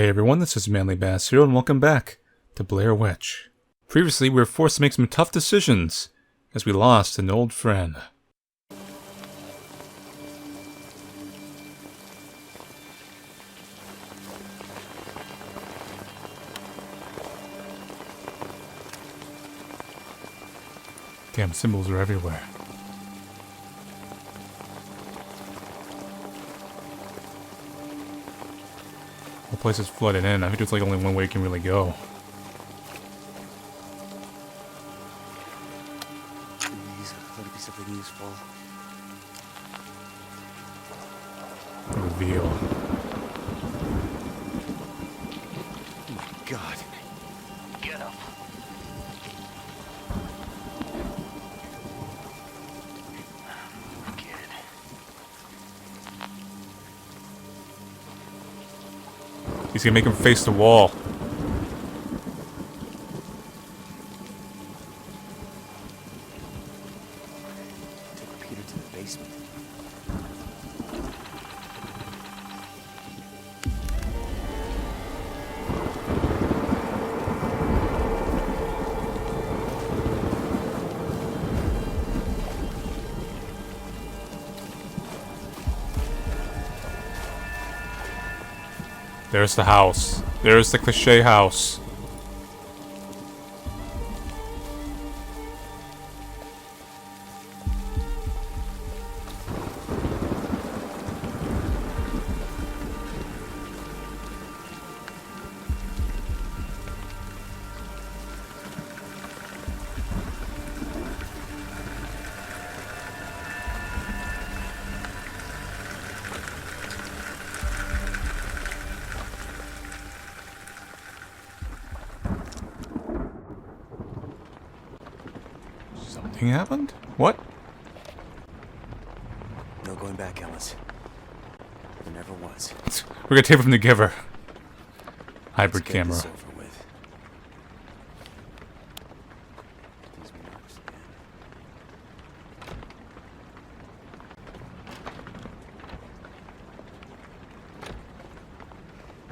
Hey everyone, this is Manly Bass here, and welcome back to Blair Witch. Previously, we were forced to make some tough decisions as we lost an old friend. Damn, symbols are everywhere. The place is flooded in. I think there's like only one way you can really go. Please, let it be something useful. Reveal. Oh my God. Get up. Kid. He's gonna make him face the wall. Took Peter to the basement. There's the house. There's the cliche house. Something happened? What? No going back, Ellis. There never was. We're gonna tape from the giver. Hybrid Let's get camera. this over with. These marks again.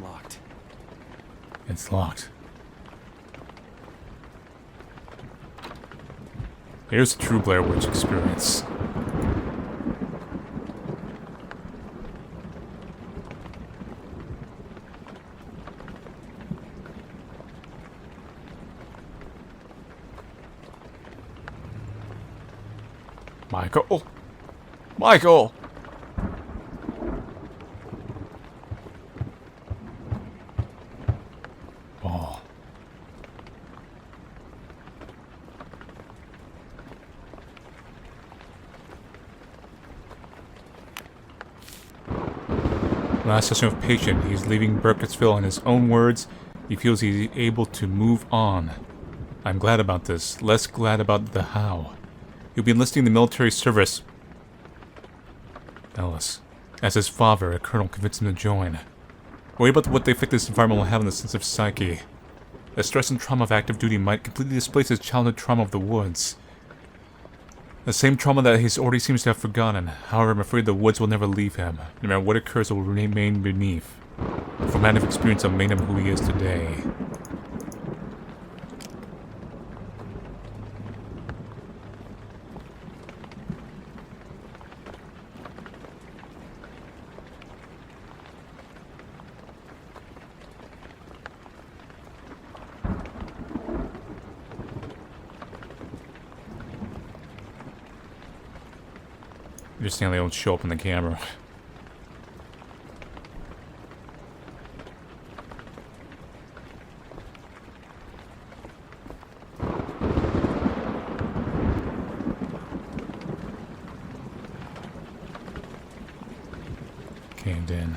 Locked. It's locked. Here's the true Blair Witch experience. Michael! Michael! Ball. Last session of Patient, he's leaving Burkittsville. In his own words, he feels he's able to move on. I'm glad about this, less glad about the how. He'll be enlisting in the military service. Ellis. As his father, a colonel, convinced him to join. Worry about what the effect this environment will have on the sense of psyche. The stress and trauma of active duty might completely displace his childhood trauma of the woods. The same trauma that he already seems to have forgotten. However, I'm afraid the woods will never leave him. No matter what occurs, it will remain beneath. The formative experience that made him who he is today. Understand they don't show up in the camera. Caved in.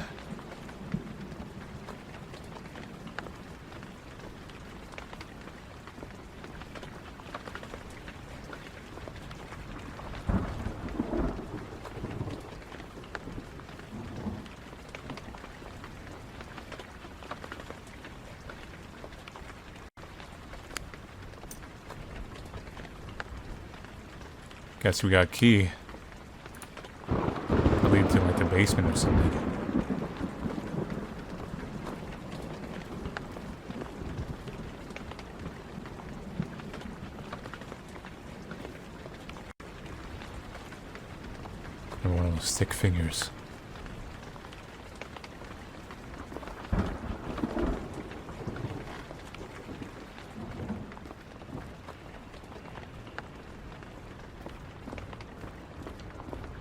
Guess we got a key. I'll lead to like the basement or something. Another one of those thick fingers.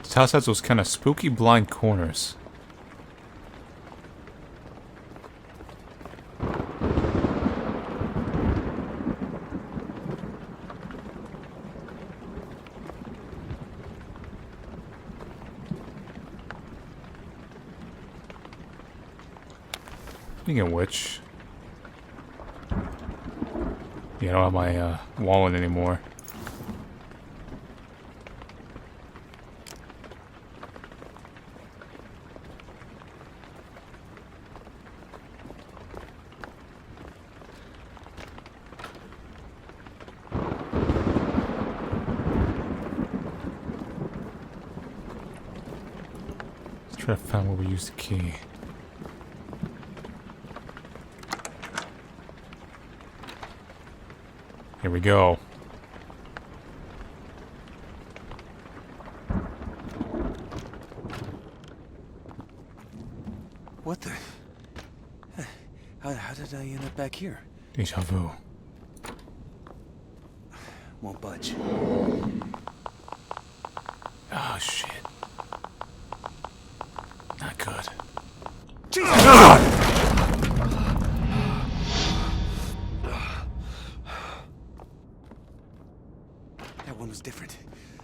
This house has those kind of spooky blind corners. Speaking of which, yeah, I don't have my wallet anymore. Let's try to find where we used the key. Here we go. What the? How did I end up back here? Deja vu. Won't budge. Oh shit. Not good. Jesus! That one was different.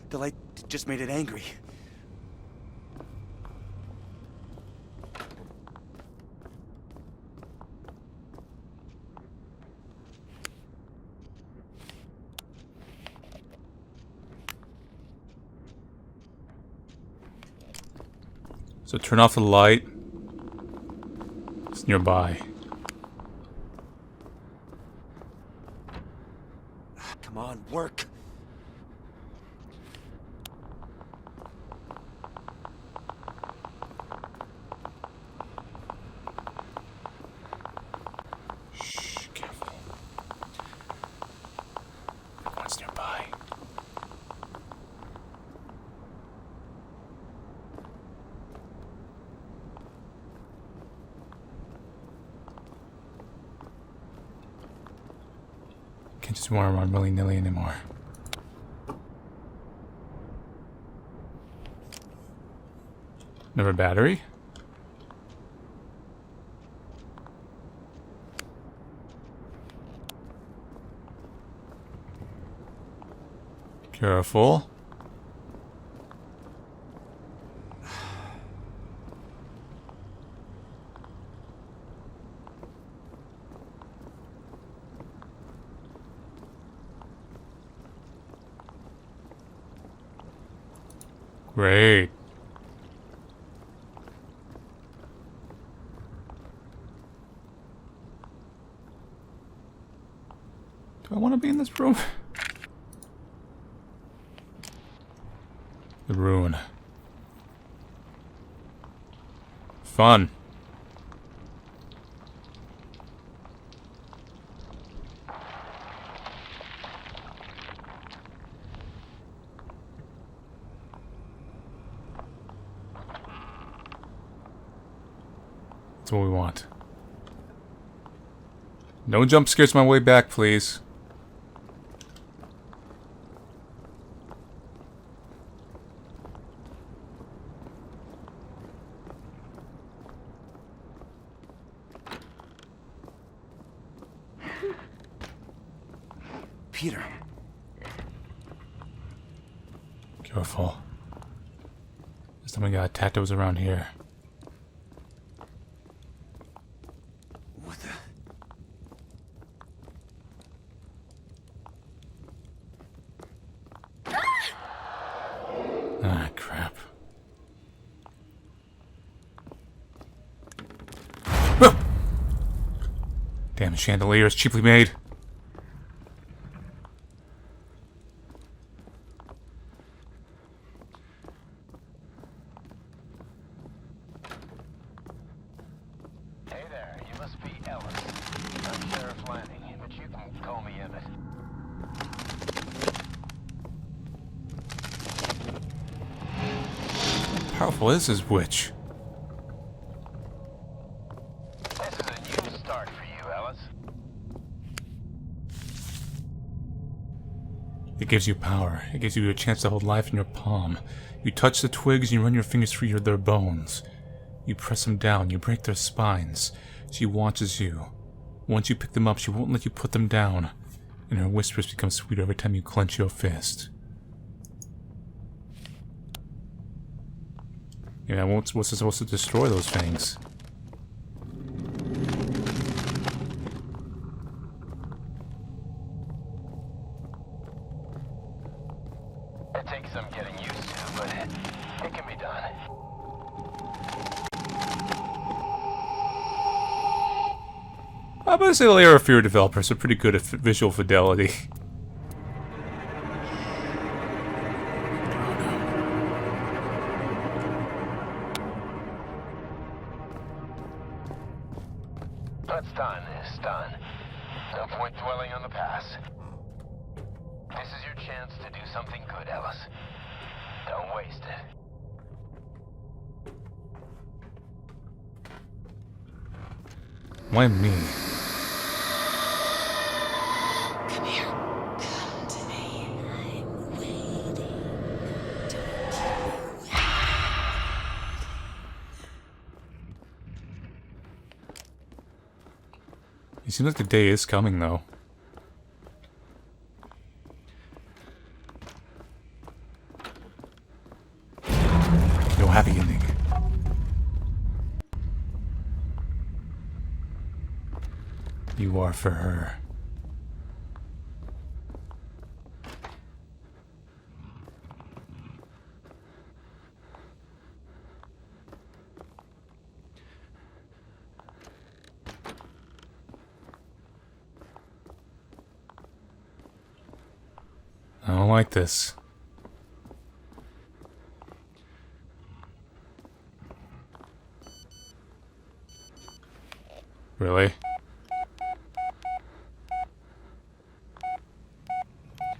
The light just made it angry. So turn off the light. It's nearby. Come on, work. Shh, careful. One's nearby. Can't just wander around willy-nilly anymore. Another battery? Careful. Great. Do I want to be in this room? The ruin. Fun. That's what we want. No jump scares my way back, please. Peter. Careful. This time we got attacked. It was around here. What the? Ah, crap. Ah! Damn, the chandelier is cheaply made. Hey there, you must be Ellis. I'm Sheriff Lanning, but you can call me Emmett. powerful is this witch? This is a new start for you, Ellis. It gives you power. It gives you a chance to hold life in your palm. You touch the twigs and you run your fingers through their bones. You press them down, you break their spines. She watches you. Once you pick them up, she won't let you put them down. And her whispers become sweeter every time you clench your fist. Yeah, what's it supposed to destroy those things? It takes some getting used to, but it can be done. I'm gonna say the Layer of Fear developers are pretty good at visual fidelity. Let's time this, done. No point dwelling on the past. This is your chance to do something good, Ellis. Don't waste it. Why me? Come here. Come to me. I'm waiting. Don't you? It seems like the day is coming, though. No happy ending. You are for her. I don't like this. Really?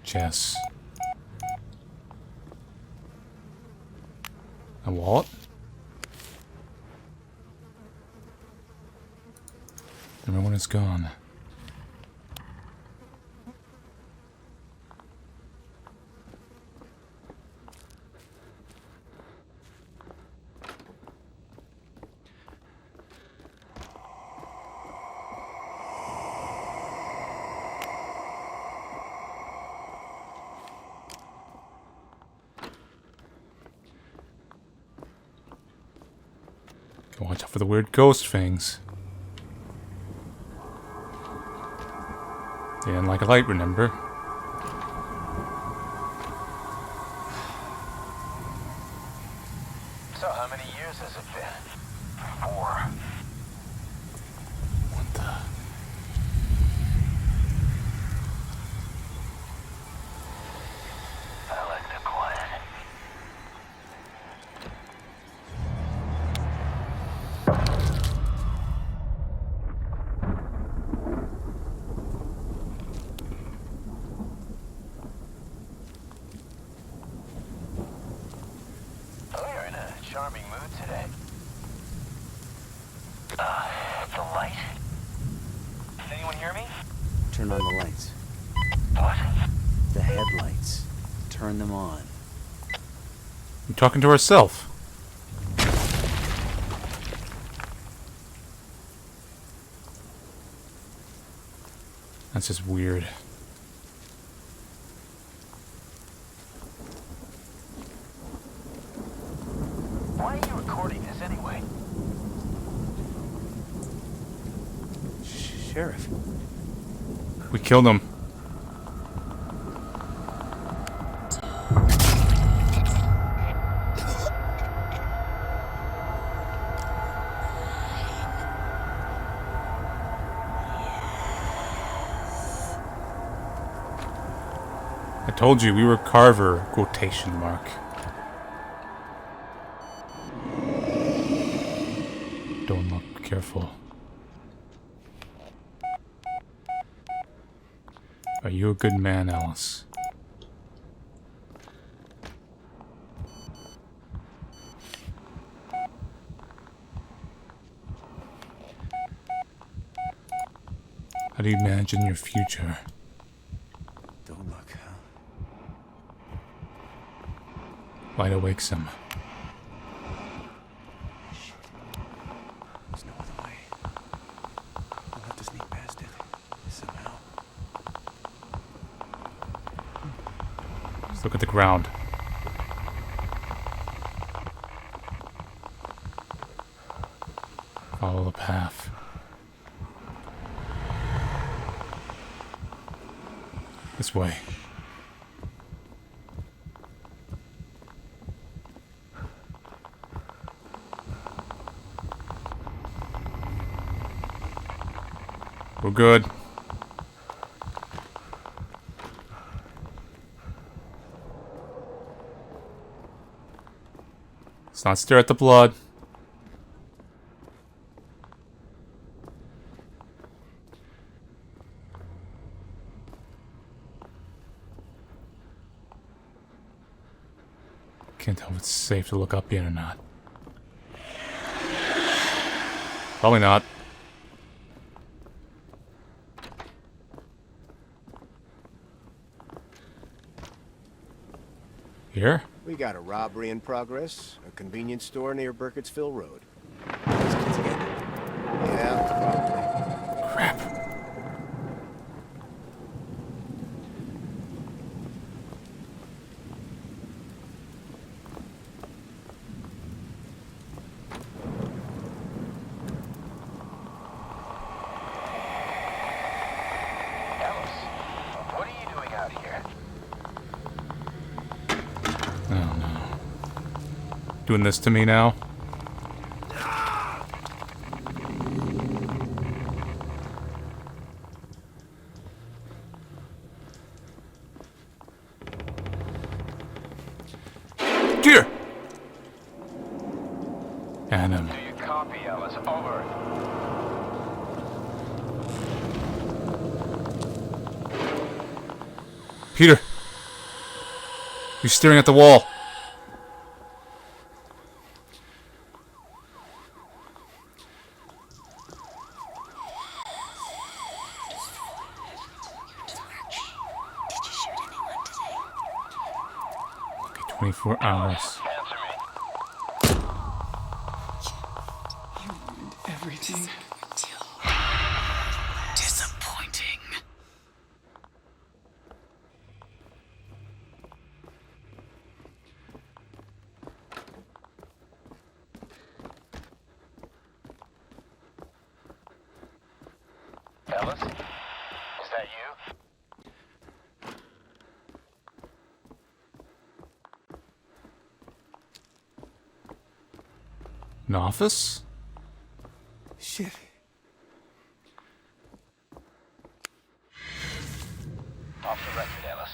Jess. A wallet? Everyone is gone. Watch out for the weird ghost things. They didn't like a light, remember? So how many years has it been? 4. What the? I like the quiet. Charming mood today. The light? Does anyone hear me? Turn on the lights. What? The headlights. Turn them on. I'm talking to herself. That's just weird. Why are you recording this anyway? Sheriff. We killed him. I told you we were Carver, quotation mark. Don't look careful. Are you a good man, Alice? How do you imagine your future? Don't look, huh? Wide awake some. Shit. There's no other way. We'll have to sneak past it. Somehow. Let's look at the ground. Follow the path. This way. We're good. Let's not stare at the blood. Can't tell if it's safe to look up yet or not. Probably not. Here? We got a robbery in progress, a convenience store near Burkittsville Road. These kids again. Yeah, Crap. Alice, what are you doing out here? Oh no. Doing this to me now? Dear! Adam. Do you copy, Alice? Over. Peter! You're staring at the wall. Did you shoot anyone today? Okay, 24 hours. Answer me. Everything. Disappointing. Alice? Is that you? An office? Shit. Off the record, Alice.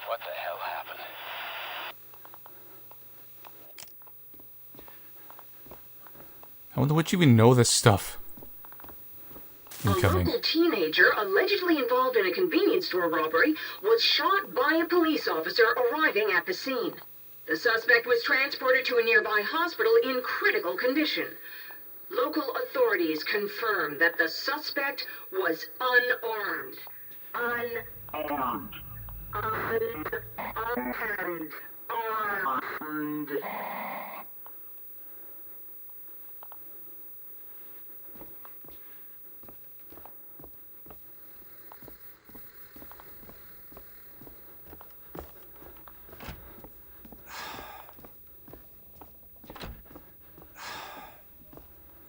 What the hell happened? I wonder what you even know this stuff. A Incoming. local teenager allegedly involved in a convenience store robbery was shot by a police officer arriving at the scene. The suspect was transported to a nearby hospital in critical condition. Local authorities confirmed that the suspect was unarmed. Unarmed. Armed.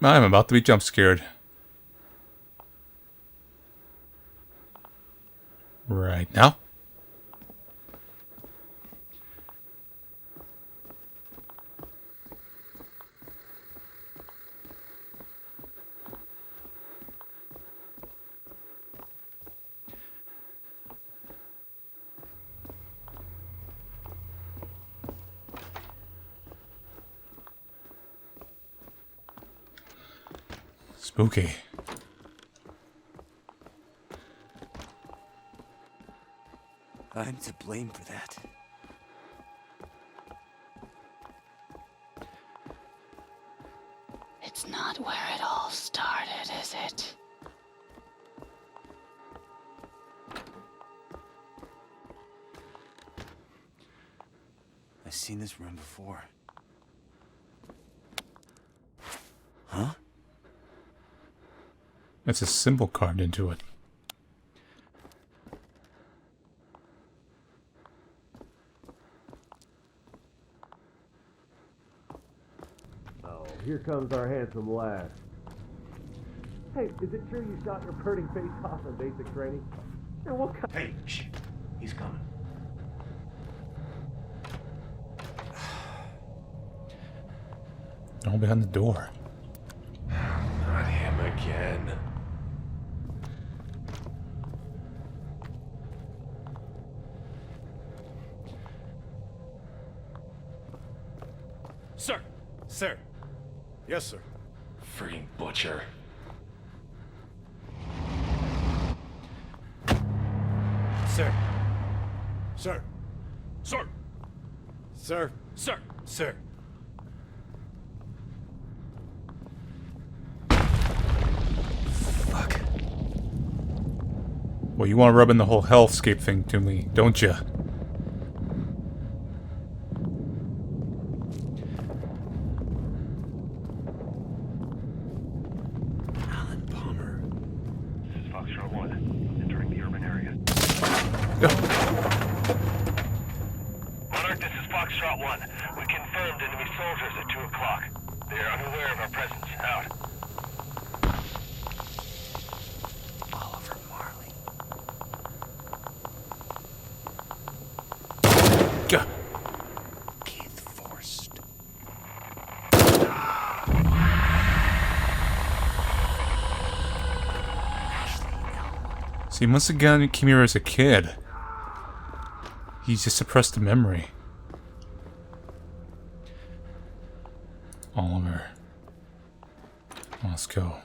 I'm about to be jump scared. Right now. Spooky. I'm to blame for that. It's not where it all started, is it? seen this room before. Huh? It's a symbol carved into it. Oh, here comes our handsome lad. Hey, is it true you shot your burning face off in basic training? And what kind? Hey, shit. He's coming. All behind the door. Not him again. Sir! Sir! Yes, sir. Freaking butcher. Sir! Sir. Sir! Sir. Sir! Sir! Fuck. Well, you want to rub in the whole hellscape thing to me, don't you? Alan Palmer. This is Foxtrot 1, entering the urban area. Monarch, this is Foxtrot 1. We confirmed enemy soldiers at 2 o'clock. They are unaware of our presence. Out. Oliver Marley. Gah. Keith Forrest. So he must have gotten came here as a kid. He's just suppressed the memory. Oliver. Let's go.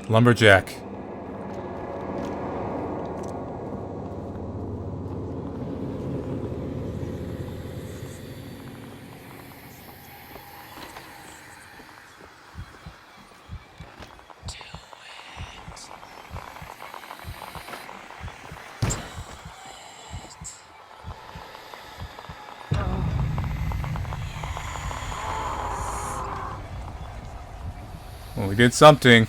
Lumberjack. Well, we did something.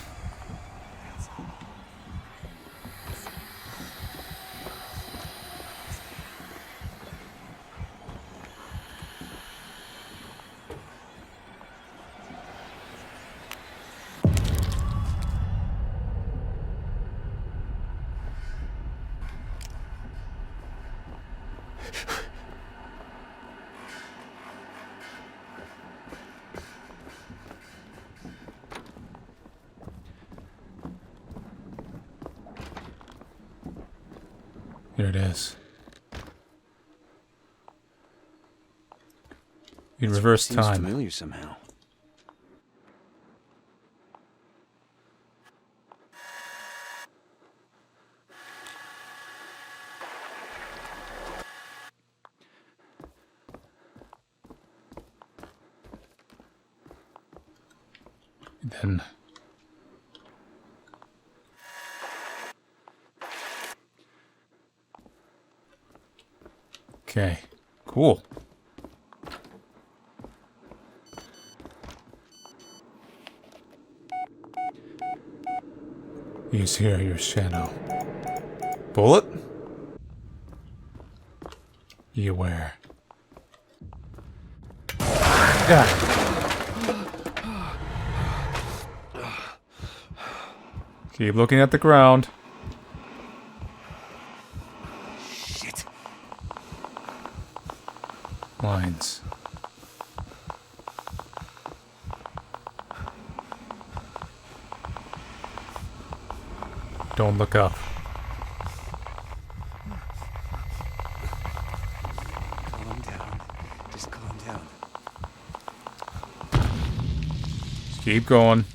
Here it is. In reverse Seems time. familiar somehow. Then okay, cool. He's here, your shadow. Bullet? Be aware. Yeah. Keep looking at the ground. Shit. Lines. Don't look up. Calm down. Just calm down. Just keep going.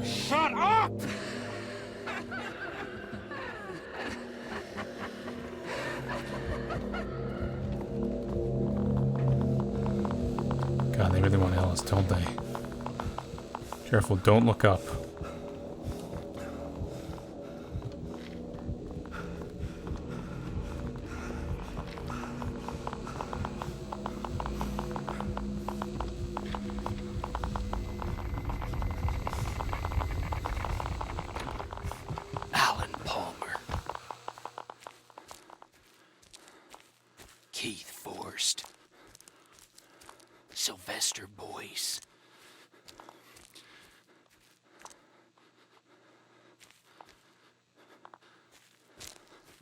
Shut up! God, they really want Alice, don't they? Careful, don't look up. Alan Palmer. Keith Forrest. Sylvester Boyce.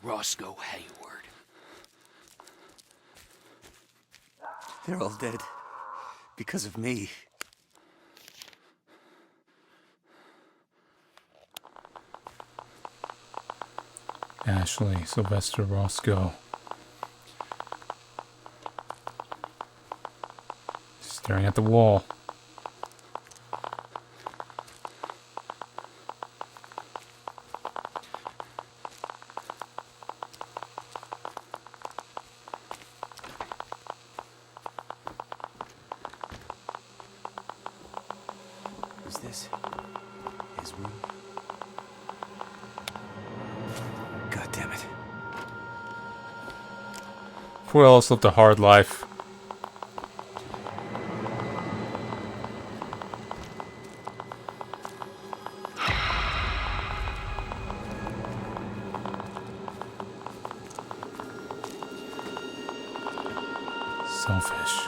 Roscoe Hayward. They're all dead. Because of me. Ashley, Sylvester, Roscoe. Staring at the wall. Is this his room? God damn it. Poor Alice lived a hard life. Selfish.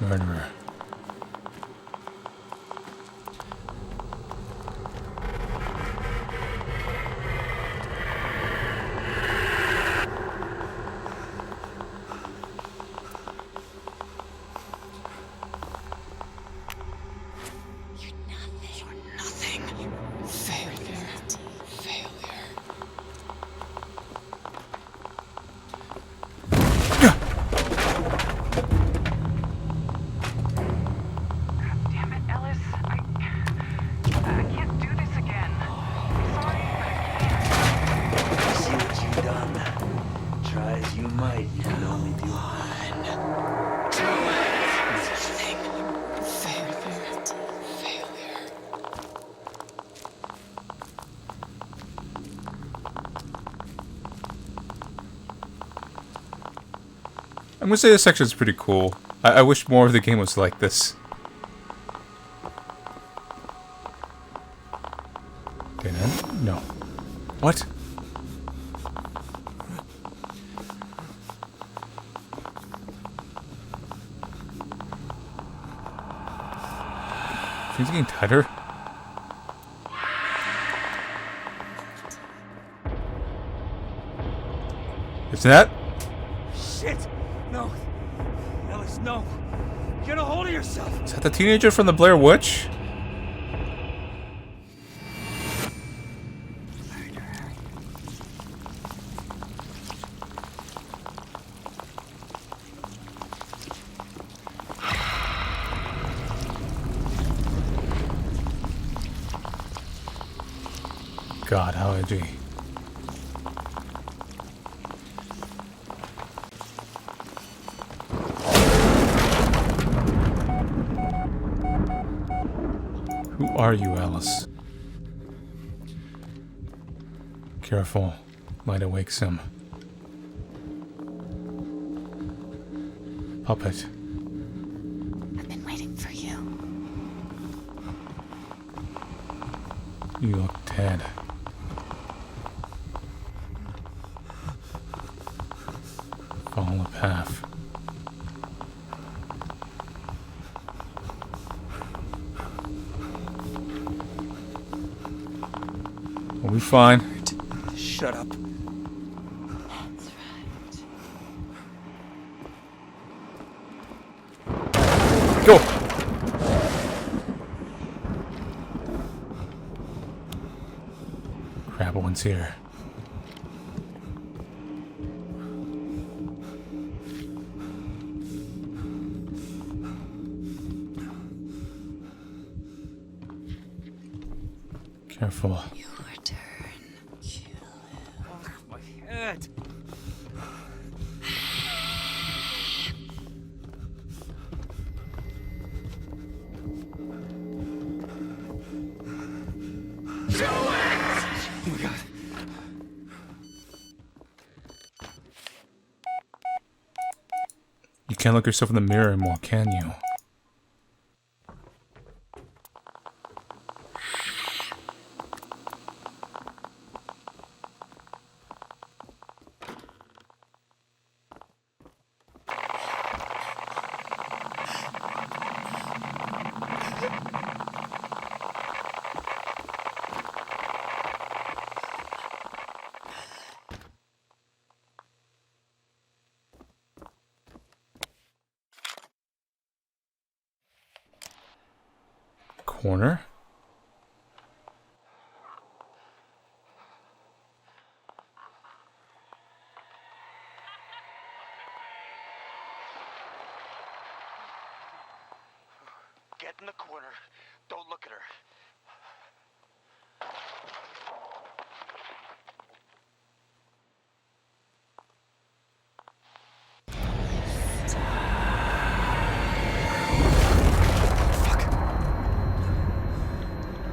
Murderer. Nothing. Failure. Damn it, Ellis. I can't do this again. I'm sorry, but I See what you've done. Try as you might, you can only do Failure. I'm gonna say this section is pretty cool. I wish more of the game was like this. Didn't? No. What? She's getting tighter. Is that? Shit! No! Ellis, no! Get a hold of yourself! Is that the teenager from the Blair Witch? God, how edgy. are you, Alice? Careful. Light awakes him. Puppet. I've been waiting for you. You look dead. Follow the path. We'll be fine. Shut up. That's right. Go! Crap, one's here. Careful. Your turn. My head. Oh my god. You can't look yourself in the mirror anymore, can you? Corner? Get in the corner. Don't look at her.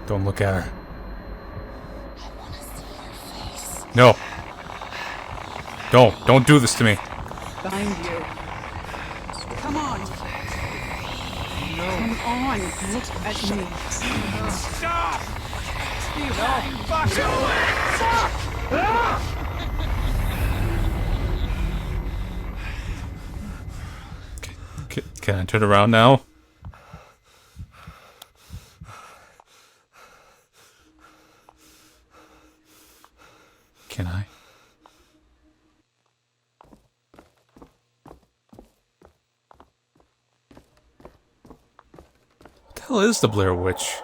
Don't look at her. I want to see your face. No. Don't do this to me. Find you. Come on. Come on. Look at me. Stop! No, fuck! Do it! Fuck! Can I turn around now? Can I? What the hell is the Blair Witch?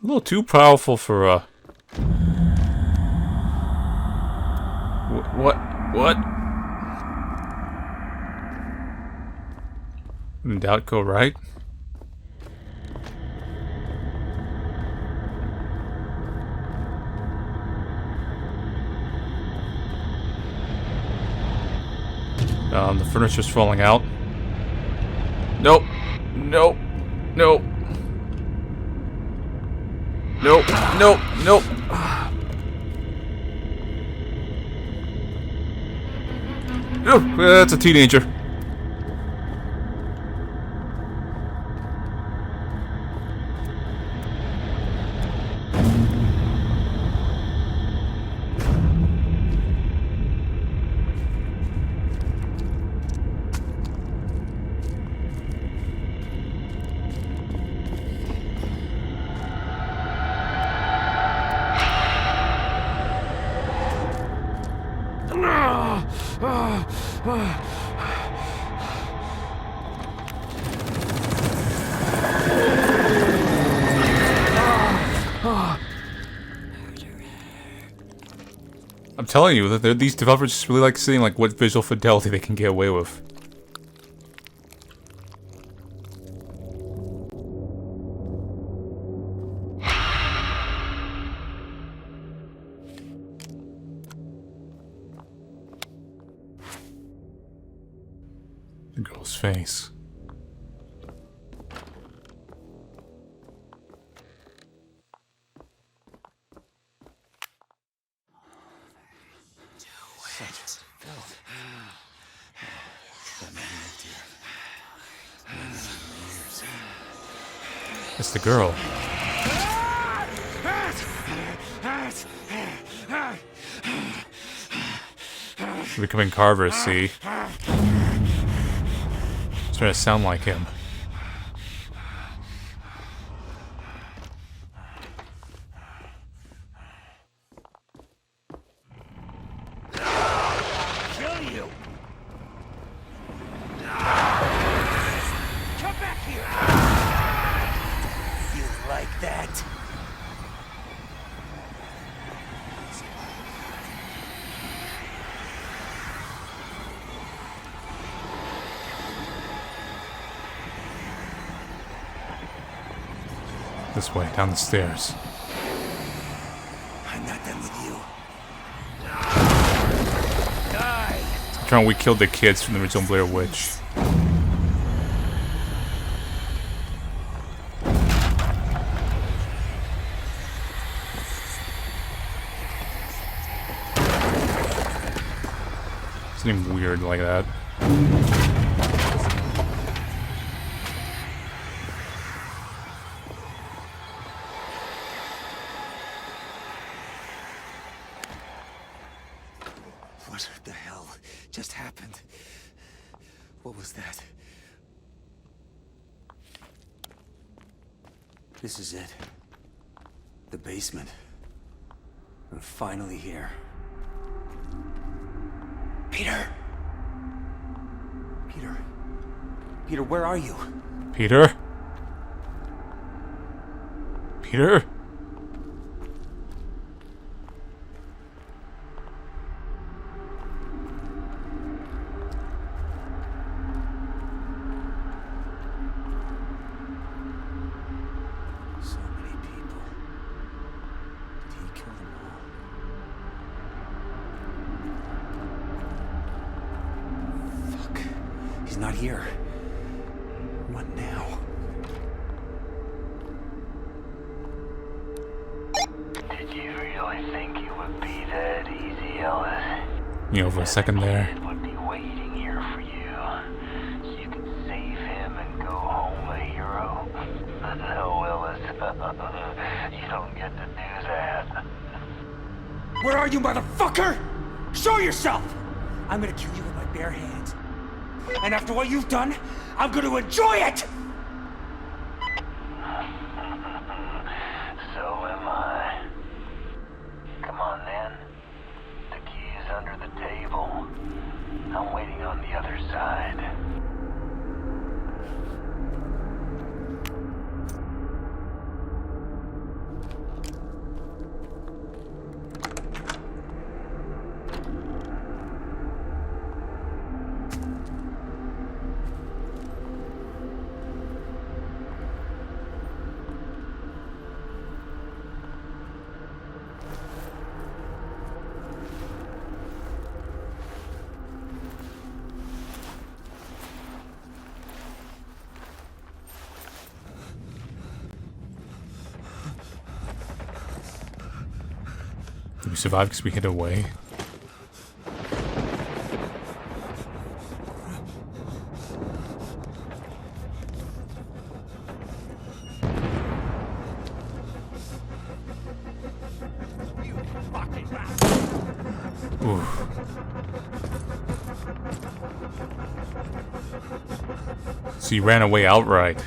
A little too powerful for What? In doubt, go right. The furniture's falling out. Nope. Nope. Nope. Nope. Nope. Nope. Oh, that's a teenager. I'm telling you that these developers just really like seeing like what visual fidelity they can get away with. The girl's face. It's the girl. They're becoming carvers, see? It's trying to sound like him. Kill you! Come back here! You like that? This way, down the stairs. I'm not done with you. Trying we killed the kids from the original Blair Witch. Something weird like that. What the hell just happened? What was that? This is it. The basement. We're finally here. Peter! Peter? Peter, where are you? Peter? Peter? So many people. Did he kill them all? Fuck. He's not here. What now? Did you really think it would be that easy, Ellis? You know, for a second there. Kid would be waiting here for you. You could save him and go home a hero. No, Ellis. You don't get to do that. Where are you, motherfucker? Show yourself! I'm gonna kill you with my bare hands. And after what you've done, I'm gonna enjoy it! So am I. Come on, then. The key is under the table. I'm waiting on the other side. Did we survive because we hid away? Ooh. So you ran away outright.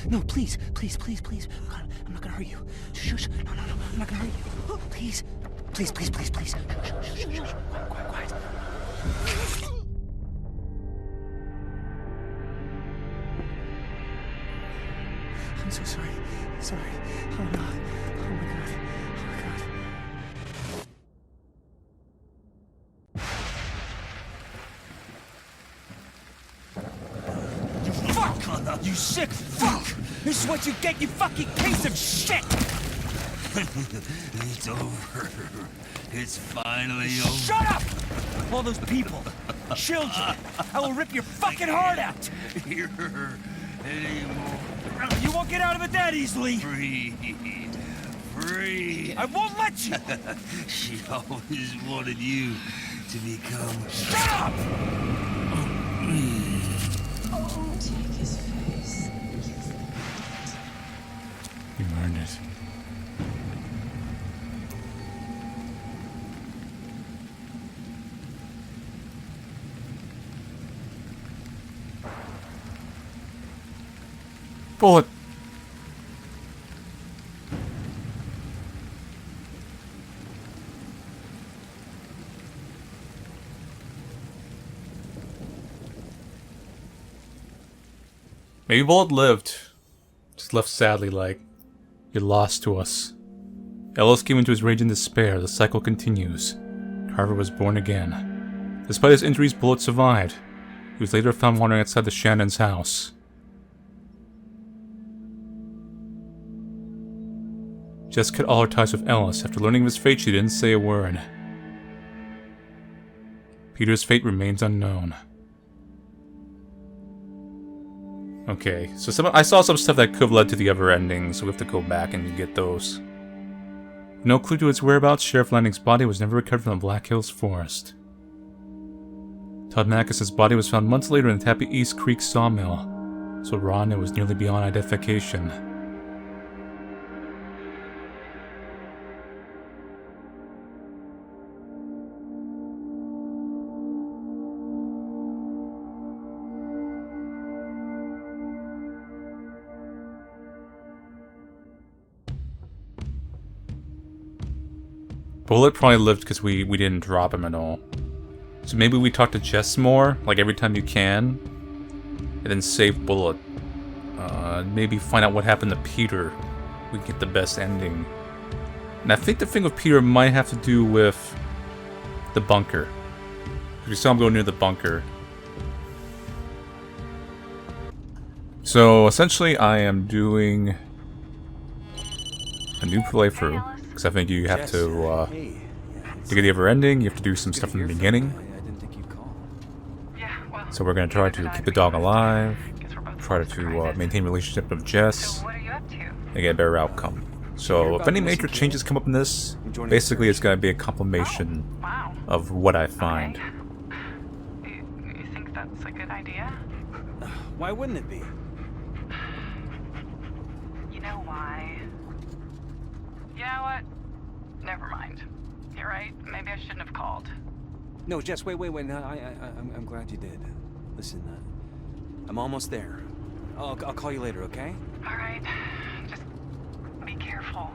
No, please. I'm not gonna hurt you. Shush. No, I'm not gonna hurt you. Please. Shh. Quiet. I'm so sorry. Sorry. Oh no. Oh my god. Oh my god. You fuck! You sick fuck! This is what you get, you fucking piece of shit! It's over. It's finally over. Shut up! All those people, children, I will rip your fucking heart out! Here anymore. You won't get out of it that easily! Free. Free. I won't let you! She always wanted you to become... Shut up! Take his face. You earned it. Bullet. Maybe Bullet lived. Just left sadly like, you're lost to us. Ellis came into his rage and despair. The cycle continues. Carver was born again. Despite his injuries, Bullet survived. He was later found wandering outside the Shannon's house. Jess cut all her ties with Ellis. After learning of his fate, she didn't say a word. Peter's fate remains unknown. Okay, so I saw some stuff that could have led to the other endings, so we have to go back and get those. No clue to its whereabouts, Sheriff Landing's body was never recovered from the Black Hills Forest. Todd Mackes' body was found months later in the Tappy East Creek sawmill, so rotten it was nearly beyond identification. Bullet probably lived because we didn't drop him at all. So maybe we talk to Jess more, like every time you can, and then save Bullet. Maybe find out what happened to Peter. We get the best ending. And I think the thing with Peter might have to do with the bunker. We saw him go near the bunker. So essentially I am doing a new playthrough. Because I think you have to get the other ending, you have to do some stuff in the beginning. So we're going to try to keep the dog alive, try to maintain a relationship with Jess, and get a better outcome. So if any major changes come up in this, basically it's going to be a compilation of what I find. You think that's a good idea? Why wouldn't it be? You know why? You know what? Never mind. You're right. Maybe I shouldn't have called. No, Jess, wait. No, I'm glad you did. Listen, I'm almost there. I'll call you later, okay? All right. Just be careful.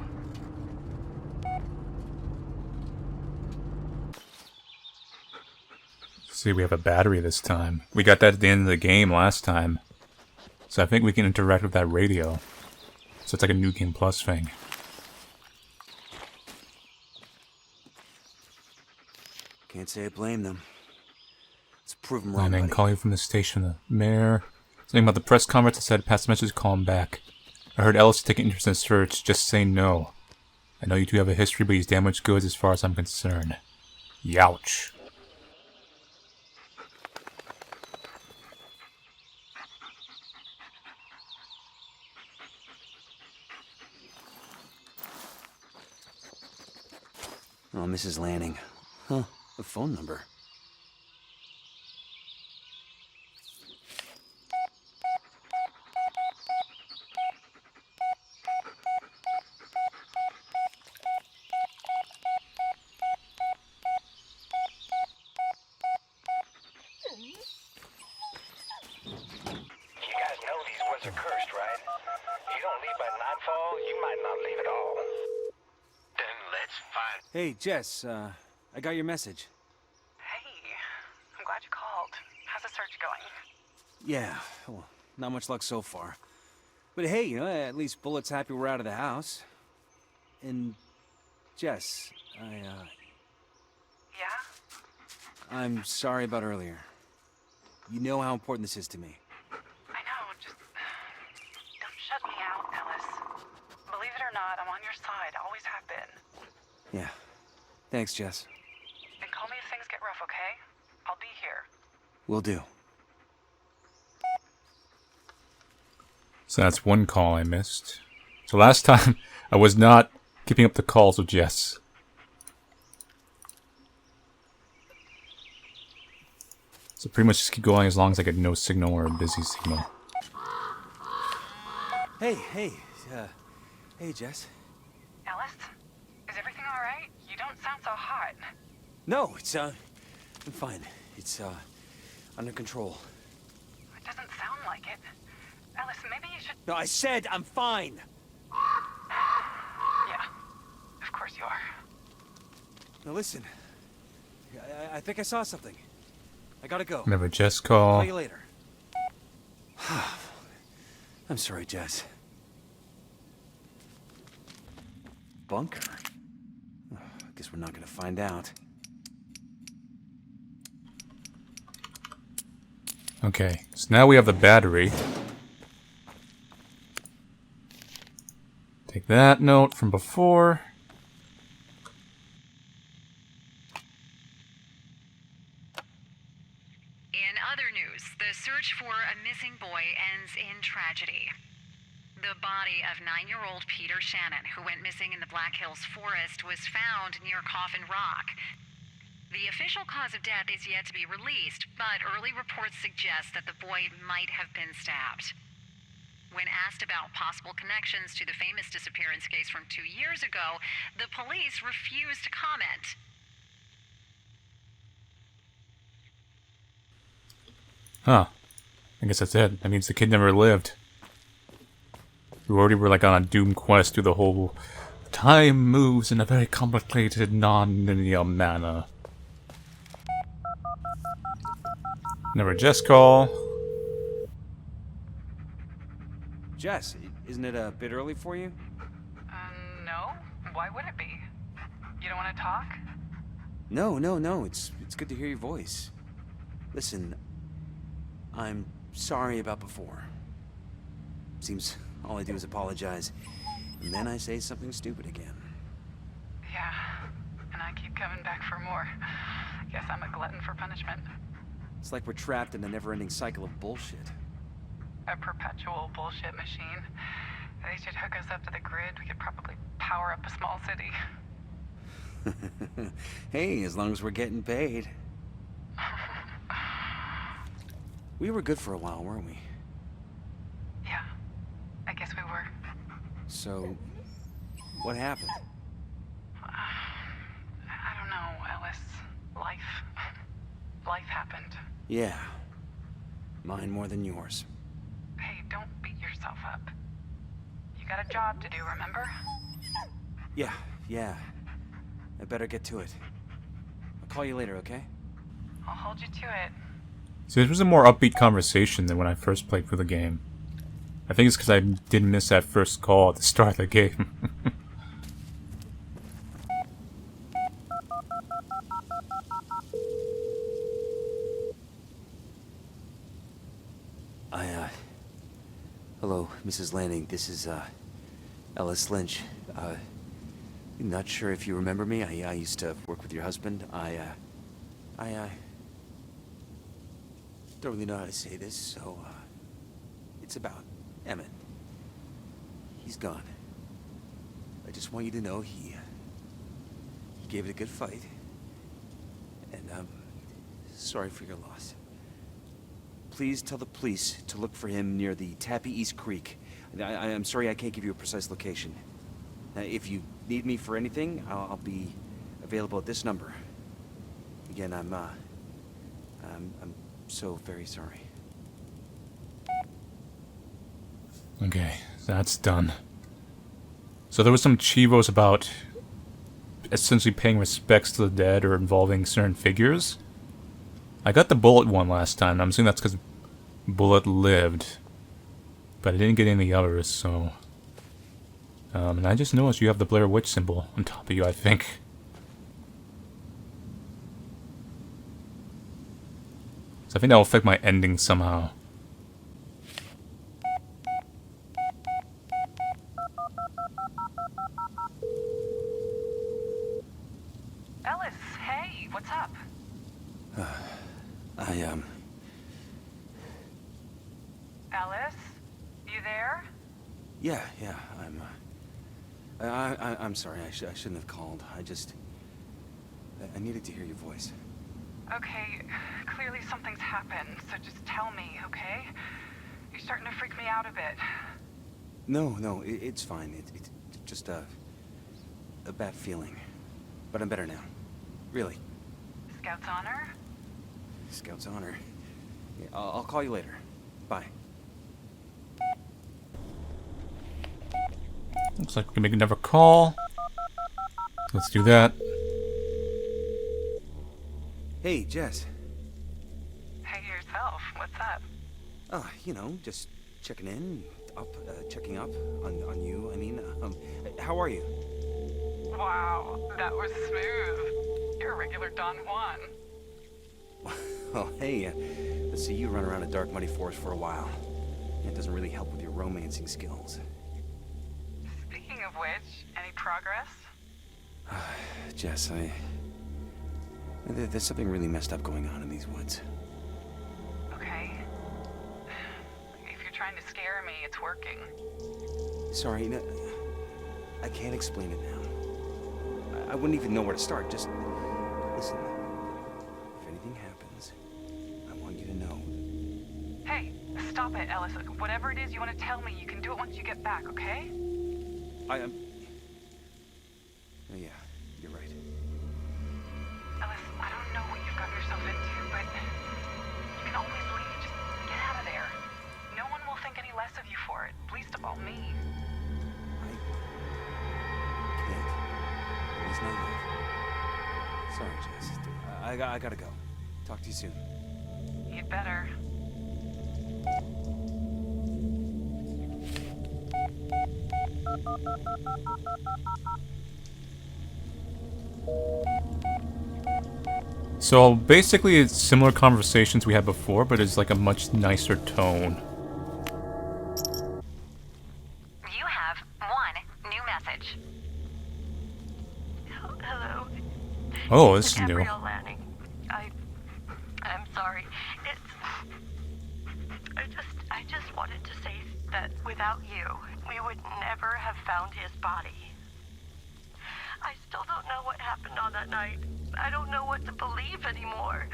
See, we have a battery this time. We got that at the end of the game last time. So I think we can interact with that radio. So it's like a New Game Plus thing. Can't say I blame them. Let's prove them wrong, And then buddy. call you from the station. The mayor. Something about the press conference. I said, pass the message, call him back. I heard Ellis taking interest in the search. Just say no. I know you two have a history, but he's damaged goods as far as I'm concerned. Youch. Oh, Mrs. Lanning. Huh. A phone number. Are cursed, right? You don't leave by nightfall, you might not leave at all. Then let's find... Hey, Jess, I got your message. Hey, glad you called. How's the search going? Yeah, well, not much luck so far. But hey, you know, at least Bullet's happy we're out of the house. And Jess, Yeah? I'm sorry about earlier. You know how important this is to me. I know, just don't shut me out, Ellis. Believe it or not, I'm on your side, always have been. Yeah. Thanks, Jess. And call me if things get rough, okay? I'll be here. Will do. So that's one call I missed. So last time, I was not keeping up the calls with Jess. So pretty much just keep going as long as I get no signal or a busy signal. Hey, Jess. Ellis? Is everything alright? You don't sound so hot. No, I'm fine. It's, under control. It doesn't sound like it. Ellis, maybe you should... No, I said I'm fine! Yeah, of course you are. Now listen, I think I saw something. I gotta go. Remember Jess Call call. you later. I'm sorry, Jess. Bunker? Guess we're not gonna find out. Okay, so now we have the battery. Take that note from before. In other news, the search for a missing boy ends in tragedy. The body of 9-year-old Peter Shannon, who went missing in the Black Hills Forest, was found near Coffin Rock. The official cause of death is yet to be released, but early reports suggest that the boy might have been stabbed. When asked about possible connections to the famous disappearance case from 2 years ago, the police refused to comment. Huh. I guess that's it. That means the kid never lived. We already were like on a doom quest through the whole... Time moves in a very complicated, non-linear manner. Never Jess call. Jess, isn't it a bit early for you? No. Why would it be? You don't want to talk? No. It's good to hear your voice. Listen, I'm sorry about before. Seems all I do is apologize, and then I say something stupid again. Yeah, and I keep coming back for more. Guess I'm a glutton for punishment. It's like we're trapped in a never-ending cycle of bullshit. A perpetual bullshit machine. They should hook us up to the grid. We could probably power up a small city. Hey, as long as we're getting paid. We were good for a while, weren't we? Yeah, I guess we were. So, what happened? I don't know, Ellis. Life happened. Yeah. Mine more than yours. Hey, don't beat yourself up. You got a job to do, remember? Yeah. I better get to it. I'll call you later, okay? I'll hold you to it. So this was a more upbeat conversation than when I first played through the game. I think it's because I didn't miss that first call at the start of the game. Hello, Mrs. Lanning. This is, Ellis Lynch. Not sure if you remember me. I used to work with your husband. I don't really know how to say this, so, it's about Emmett. He's gone. I just want you to know he gave it a good fight. And I'm sorry for your loss. Please tell the police to look for him near the Tappy East Creek. I'm sorry I can't give you a precise location. If you need me for anything, I'll be available at this number. Again, I'm so very sorry. Okay, that's done. So there was some chivos about essentially paying respects to the dead or involving certain figures. I got the Bullet one last time. I'm assuming that's because Bullet lived. But I didn't get any others, so... and I just noticed you have the Blair Witch symbol on top of you, I think. So I think that will affect my ending somehow. Ellis, hey, what's up? Ellis, you there? Yeah, I'm sorry. I shouldn't have called. I needed to hear your voice. Okay, clearly something's happened, so just tell me, okay? You're starting to freak me out a bit. No, it's fine. It's just a bad feeling. But I'm better now. Really. Scout's honor? Scout's honor. Yeah, I'll call you later. Bye. Looks like we can make another call. Let's do that. Hey, Jess. Hey, yourself. What's up? Just checking in, checking up on you. I mean, how are you? Wow, that was smooth. You're a regular Don Juan. Oh, hey, let's see you run around a dark, muddy forest for a while. It doesn't really help with your romancing skills. Speaking of which, any progress? Jess, there's something really messed up going on in these woods. Okay. If you're trying to scare me, it's working. Sorry, no, I can't explain it now. I wouldn't even know where to start. Just listen. If anything happens, I want you to know. Hey, stop it, Ellis. Whatever it is you want to tell me, you can do it once you get back, okay? I am. Oh, yeah, you're right. Ellis, I don't know what you've gotten yourself into, but you can always leave. Just get out of there. No one will think any less of you for it, least of all me. I can't. At least not yet. Sorry, Jess. I gotta go. Talk to you soon. You'd better. So basically it's similar conversations we had before, but it's like a much nicer tone. You have one new message. Hello. Oh, this is new. Gabrielle Lanning. I'm sorry. I just wanted to say that without you, we would never have found his body. I still don't know what happened on that night. I don't know what to believe anymore.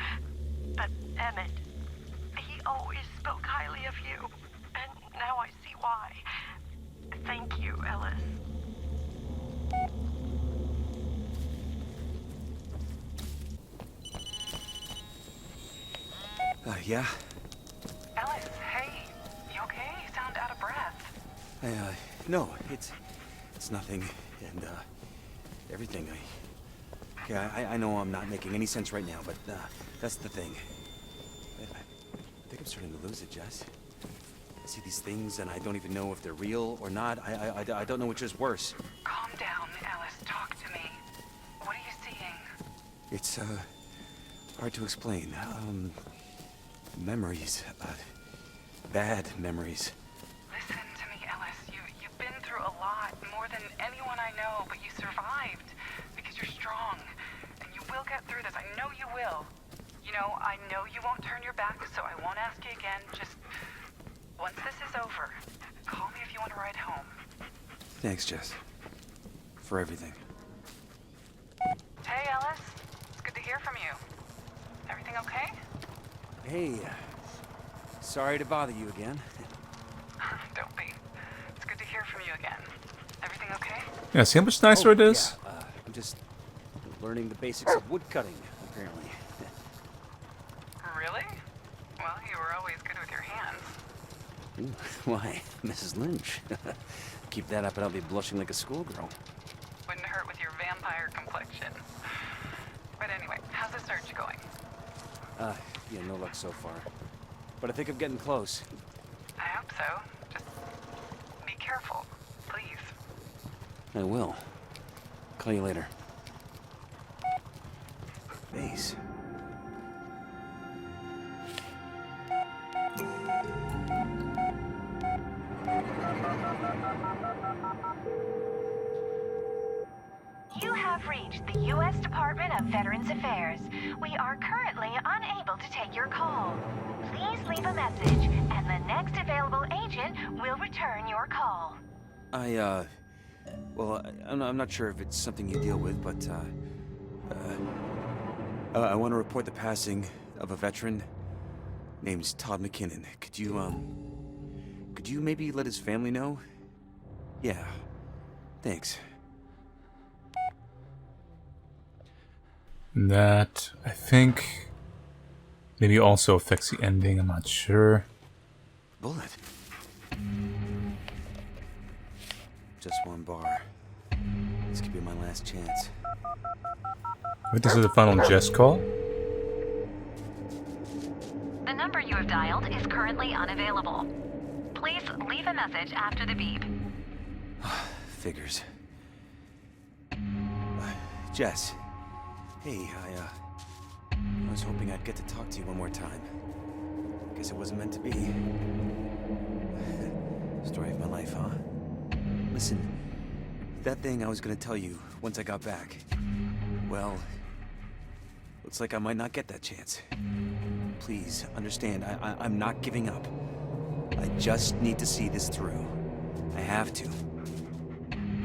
But Emmett, he always spoke highly of you, and now I see why. Thank you, Ellis. Yeah? Ellis, hey. You okay? You sound out of breath. No, it's nothing, and, everything. I know I'm not making any sense right now, but, that's the thing. I think I'm starting to lose it, Jess. I see these things, and I don't even know if they're real or not. I don't know which is worse. Calm down, Ellis. Talk to me. What are you seeing? It's, hard to explain. Memories. Bad memories. Listen to me, Ellis. You've been through a lot, more than anyone I know, but you survived because you're strong. And you will get through this. I know you will. You know, I know you won't turn your back, so I won't ask you again. Just, once this is over, call me if you want to ride home. Thanks, Jess. For everything. Hey, Ellis. It's good to hear from you. Everything okay? Hey, sorry to bother you again. Don't be. It's good to hear from you again. Everything okay? Yeah, see how much nicer it is? Yeah, I'm just learning the basics of wood cutting, apparently. Really? Well, you were always good with your hands. Ooh, why, Mrs. Lynch? Keep that up and I'll be blushing like a schoolgirl. Wouldn't hurt with your vampire complexion. But anyway, how's the search going? Yeah, no luck so far. But I think I'm getting close. I hope so. Just be careful, please. I will. Call you later. Base. You have reached the U.S. Department of Veterans Affairs. We are currently unable to take your call. Please leave a message, and the next available agent will return your call. Well, I'm not sure if it's something you deal with, but, I want to report the passing of a veteran named Todd McKinnon. Could you maybe let his family know? Yeah. Thanks. That, I think, maybe also affects the ending, I'm not sure. Bullet. Just one bar. This could be my last chance. I think this is the final Jess call. The number you have dialed is currently unavailable. Please leave a message after the beep. Figures. Jess. Hey, I was hoping I'd get to talk to you one more time. Guess it wasn't meant to be. Story of my life, huh? Listen, that thing I was gonna tell you once I got back. Well, looks like I might not get that chance. Please, understand, I'm not giving up. I just need to see this through. I have to.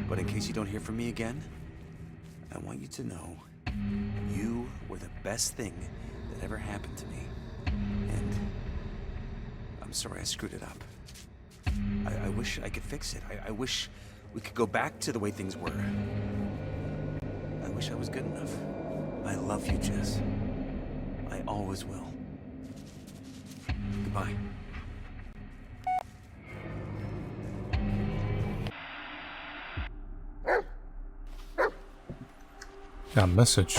But in case you don't hear from me again, I want you to know you were the best thing that ever happened to me. And I'm sorry I screwed it up. I wish I could fix it. I wish we could go back to the way things were. I wish I was good enough. I love you, Jess. I always will. Goodbye. Got a message.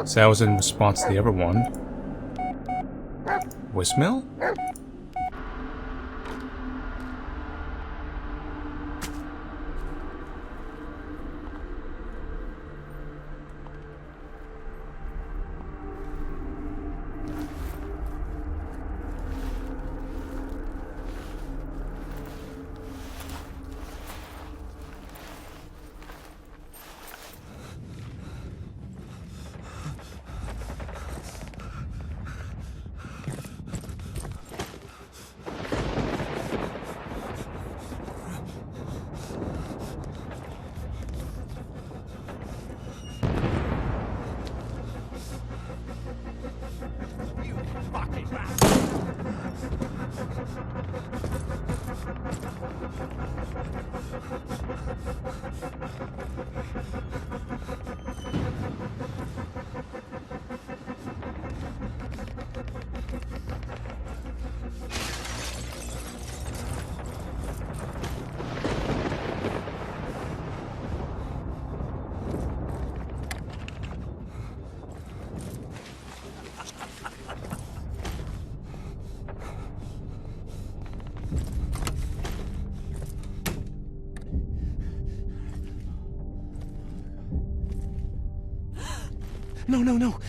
So that was in response to the other one. Voicemail?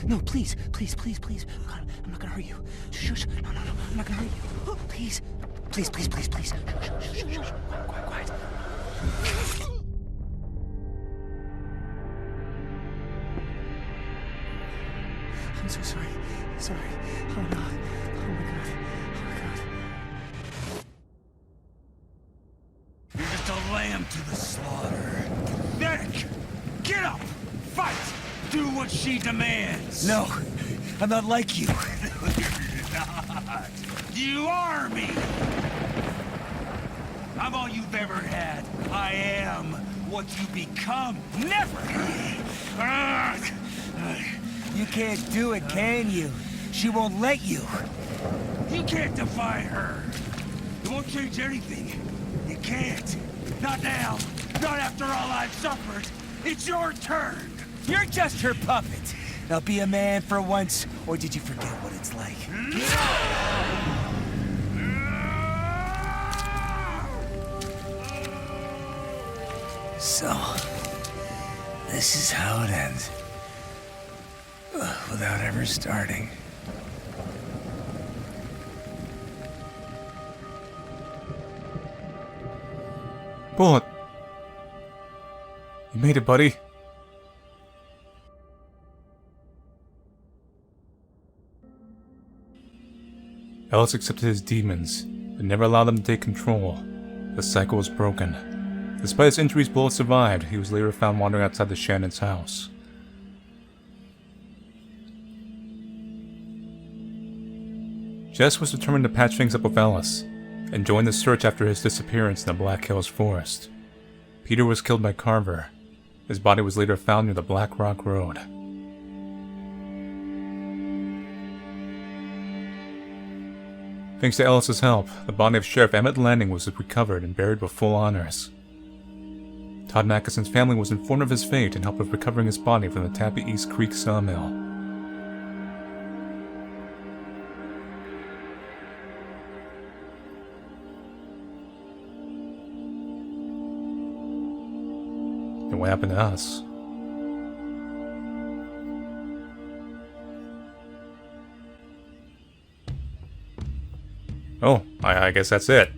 No, please. God, I'm not gonna hurt you. Shush. No, I'm not gonna hurt you. Please. Shh. Quiet. I'm so sorry. Oh no. Oh my God. You're just a lamb to the slaughter. Nick! Get up! Fight! Do what she demands! No, I'm not like you. You're not. You are me! I'm all you've ever had. I am what you become. Never! You can't do it, can you? She won't let you. You can't defy her. It won't change anything. You can't. Not now. Not after all I've suffered. It's your turn. You're just her puppet. Now be a man for once, or did you forget what it's like? So, this is how it ends. Without ever starting. Bullet. You made it, buddy. Ellis accepted his demons, but never allowed them to take control. The cycle was broken. Despite his injuries, Bullet survived. He was later found wandering outside the Shannon's house. Jess was determined to patch things up with Ellis, and joined the search after his disappearance in the Black Hills forest. Peter was killed by Carver. His body was later found near the Black Rock Road. Thanks to Ellis's help, the body of Sheriff Emmett Lanning was recovered and buried with full honors. Todd Mackeson's family was informed of his fate and helped with recovering his body from the Tappy East Creek sawmill. And what happened to us? Oh, I guess that's it.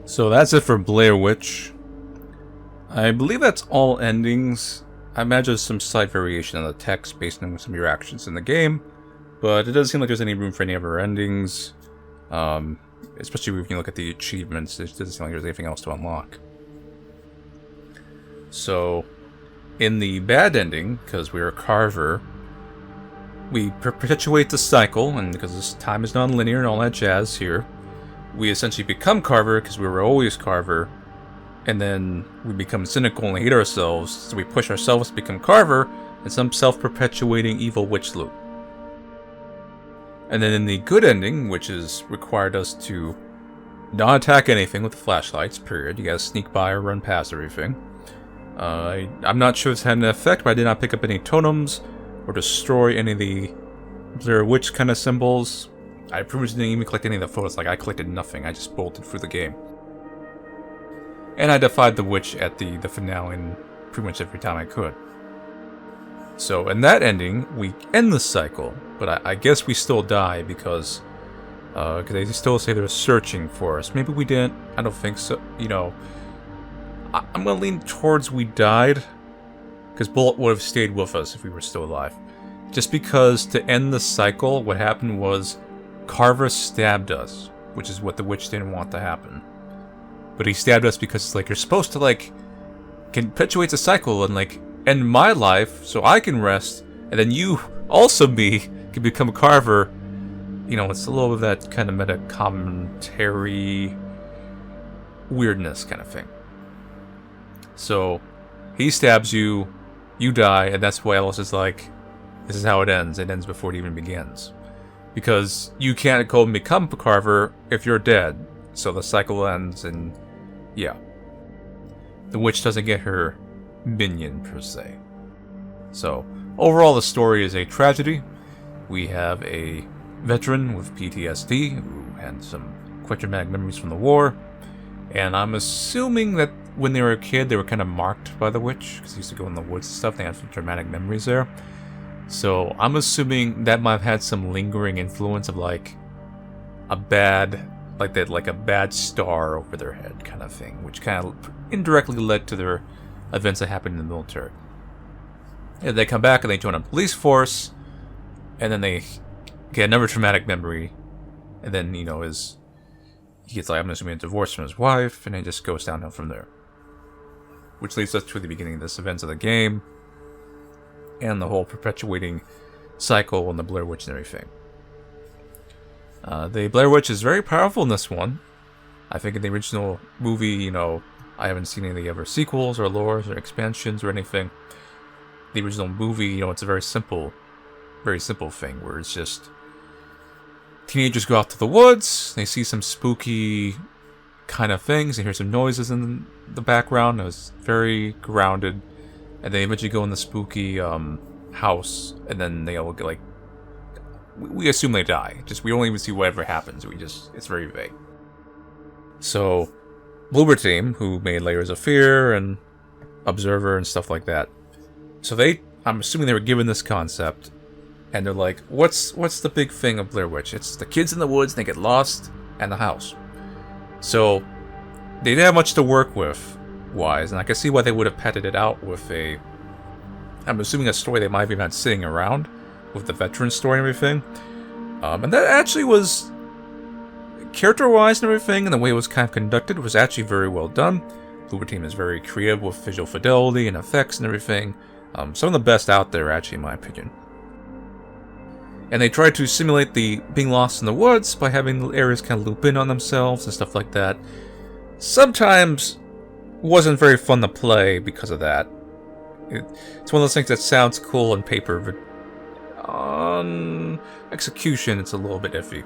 So that's it for Blair Witch. I believe that's all endings. I imagine some slight variation on the text based on some of your actions in the game, but it doesn't seem like there's any room for any other endings. especially when you look at the achievements, it doesn't seem like there's anything else to unlock. So, in the bad ending, because we're a Carver, we perpetuate the cycle, and because this time is non-linear and all that jazz here, we essentially become Carver because we were always Carver, and then we become cynical and hate ourselves, so we push ourselves to become Carver in some self-perpetuating evil witch loop. And then in the good ending, which has required us to not attack anything with the flashlights, period. You gotta sneak by or run past everything. I'm not sure if it's had an effect, but I did not pick up any totems or destroy any of the Blair Witch kind of symbols. I pretty much didn't even collect any of the photos. Like, I collected nothing. I just bolted through the game. And I defied the witch at the finale and pretty much every time I could. So, in that ending, we end the cycle, but I guess we still die because they still say they're searching for us. Maybe we didn't. I don't think so. You know, I'm going to lean towards we died, because Bullet would have stayed with us if we were still alive. Just because to end the cycle, what happened was Carver stabbed us, which is what the witch didn't want to happen. But he stabbed us because it's like, you're supposed to, like, perpetuate the cycle and, like, end my life so I can rest, and then you, also me, can become a Carver. You know, it's a little bit of that kind of meta commentary weirdness kind of thing. So, he stabs you, you die, and that's why Alice is like, this is how it ends. It ends before it even begins. Because you can't go and become a Carver if you're dead. So the cycle ends, and yeah. The witch doesn't get her minion, per se. So, overall the story is a tragedy. We have a veteran with PTSD who had some quite traumatic memories from the war. And I'm assuming that when they were a kid, they were kind of marked by the witch, because they used to go in the woods and stuff. They had some traumatic memories there. So I'm assuming that might have had some lingering influence of like a bad, like that, like a bad star over their head kind of thing, which kind of indirectly led to their events that happened in the military. And they come back and they join a police force, and then they get another traumatic memory, and then, you know, he gets, like, I'm assuming, a divorce from his wife, and it just goes downhill from there. Which leads us to the beginning of this events of the game, and the whole perpetuating cycle and the Blair Witch and everything. The Blair Witch is very powerful in this one. I think in the original movie, you know, I haven't seen any of the other sequels or lores or expansions or anything. The original movie, you know, it's a very simple thing where it's just teenagers go out to the woods, they see some spooky kind of things, they hear some noises in the background. It was very grounded, and they eventually go in the spooky house, and then they all get, like, we assume they die. Just, we don't even see whatever happens. It's very vague. So, Bloober Team, who made Layers of Fear and Observer and stuff like that, so I'm assuming they were given this concept, and they're like, what's the big thing of Blair Witch? It's the kids in the woods, they get lost, and the house. So, they didn't have much to work with, wise, and I can see why they would have padded it out with I'm assuming a story they might have even had sitting around, with the veteran story and everything. And that actually was, character-wise and everything, and the way it was kind of conducted was actually very well done. Bloober Team is very creative with visual fidelity and effects and everything. Some of the best out there, actually, in my opinion. And they tried to simulate the being lost in the woods by having the areas kind of loop in on themselves and stuff like that. Sometimes wasn't very fun to play because of that. It's one of those things that sounds cool on paper, but on execution it's a little bit iffy.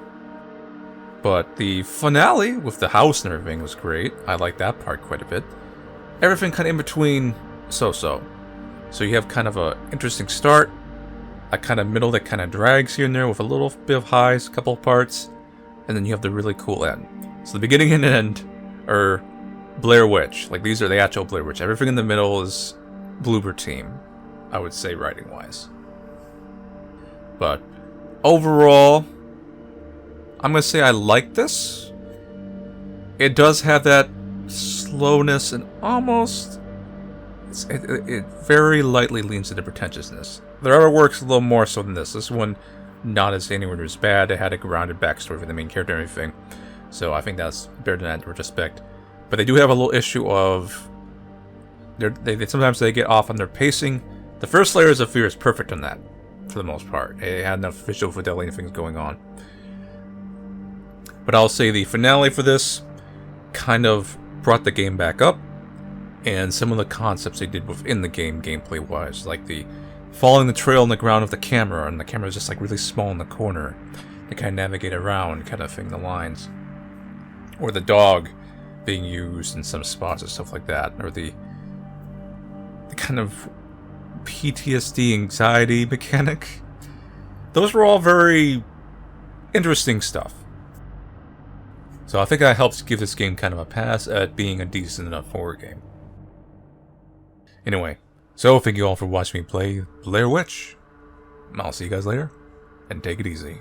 But the finale with the house and everything was great. I liked that part quite a bit. Everything kind of in between, so-so. So you have kind of a interesting start, a kind of middle that kind of drags here and there with a little bit of highs, a couple of parts, and then you have the really cool end. So the beginning and end are Blair Witch. Like, these are the actual Blair Witch. Everything in the middle is Bloober Team, I would say, writing-wise. But overall, I'm going to say I like this. It does have that slowness and almost... It very lightly leans into pretentiousness. There other works a little more so than this. This one, not as anywhere as bad. It had a grounded backstory for the main character and everything. So I think that's better than that retrospect. But they do have a little issue of they sometimes they get off on their pacing. The first Layers of Fear is perfect on that, for the most part. It had enough visual fidelity and things going on. But I'll say the finale for this kind of brought the game back up, and some of the concepts they did within the game, gameplay-wise, like the following the trail on the ground of the camera, and the camera is just like really small in the corner. They kind of navigate around, kind of thing, the lines. Or the dog being used in some spots and stuff like that, or the kind of PTSD anxiety mechanic. Those were all very interesting stuff. So I think that helps give this game kind of a pass at being a decent enough horror game. Anyway, so thank you all for watching me play Blair Witch. I'll see you guys later, and take it easy.